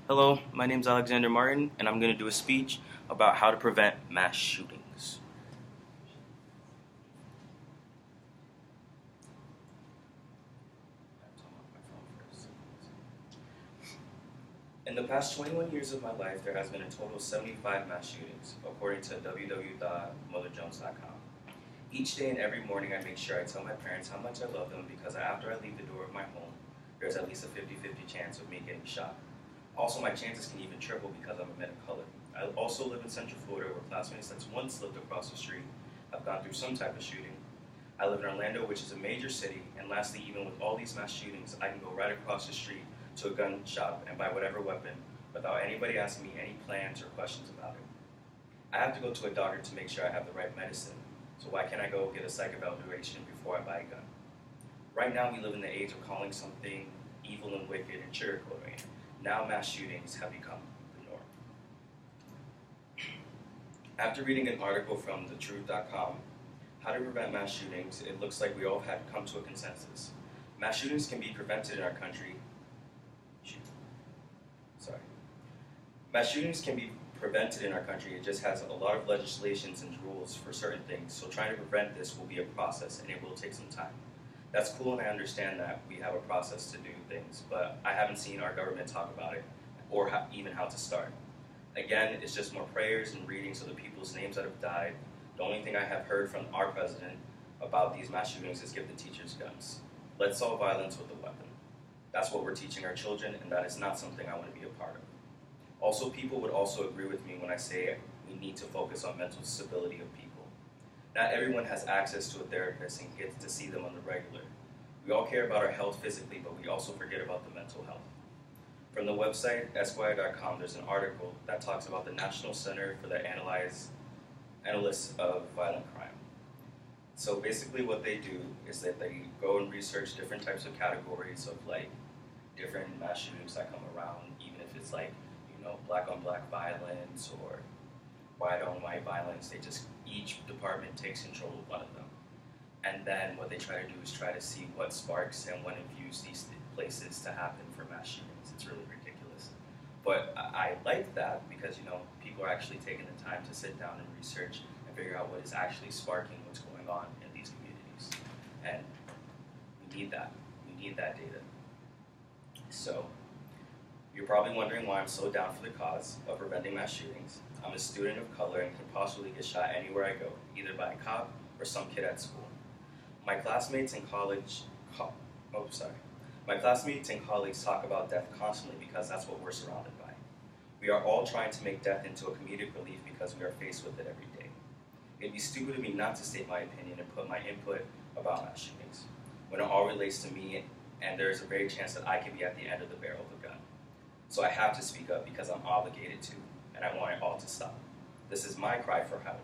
Hello, my name is Alexander Martin, and I'm going to do a speech about how to prevent mass shootings. In the past 21 years of my life, there has been a total of 75 mass shootings, according to www.motherjones.com. Each day and every morning, I make sure I tell my parents how much I love them because after I leave the door of my home, there's at least a 50-50 chance of me getting shot. Also, my chances can even triple because I'm a man of color. I also live in Central Florida where classmates that's once lived across the street have gone through some type of shooting. I live in Orlando, which is a major city, and lastly, even with all these mass shootings, I can go right across the street to a gun shop and buy whatever weapon without anybody asking me any plans or questions about it. I have to go to a doctor to make sure I have the right medicine, so why can't I go get a psych evaluation before I buy a gun? Right now, we live in the age of calling something evil and wicked and sugarcoating it. Now mass shootings have become the norm. After reading an article from thetruth.com, How to Prevent Mass Shootings, it looks like we all have come to a consensus. Mass shootings can be prevented in our country. Mass shootings can be prevented in our country. It just has a lot of legislations and rules for certain things. So trying to prevent this will be a process, and it will take some time. That's cool, and I understand that we have a process to do things, but I haven't seen our government talk about it or even how to start. Again, it's just more prayers and readings of the people's names that have died. The only thing I have heard from our president about these mass shootings is give the teachers guns. Let's solve violence with a weapon. That's what we're teaching our children, and that is not something I want to be a part of. Also, people would also agree with me when I say we need to focus on mental stability of people. Not everyone has access to a therapist and gets to see them on the regular. We all care about our health physically, but we also forget about the mental health. From the website Esquire.com, there's an article that talks about the National Center for the Analysis of Violent Crime. So basically what they do is that they go and research different types of categories of different mass shootings that come around, even if it's black on black violence or white on white violence. Each department takes control of one of them. And then what they try to do is try to see what sparks and what infuse these places to happen for mass shootings. It's really ridiculous. But I like that because, people are actually taking the time to sit down and research and figure out what is actually sparking what's going on in these communities. And we need that. We need that data. So, you're probably wondering why I'm so down for the cause of preventing mass shootings. I'm a student of color and can possibly get shot anywhere I go, either by a cop or some kid at school. My classmates and colleagues talk about death constantly because that's what we're surrounded by. We are all trying to make death into a comedic relief because we are faced with it every day. It'd be stupid of me not to state my opinion and put my input about mass shootings, when it all relates to me and there is a very chance that I could be at the end of the barrel of a gun. So I have to speak up because I'm obligated to, and I want it all to stop. This is my cry for help.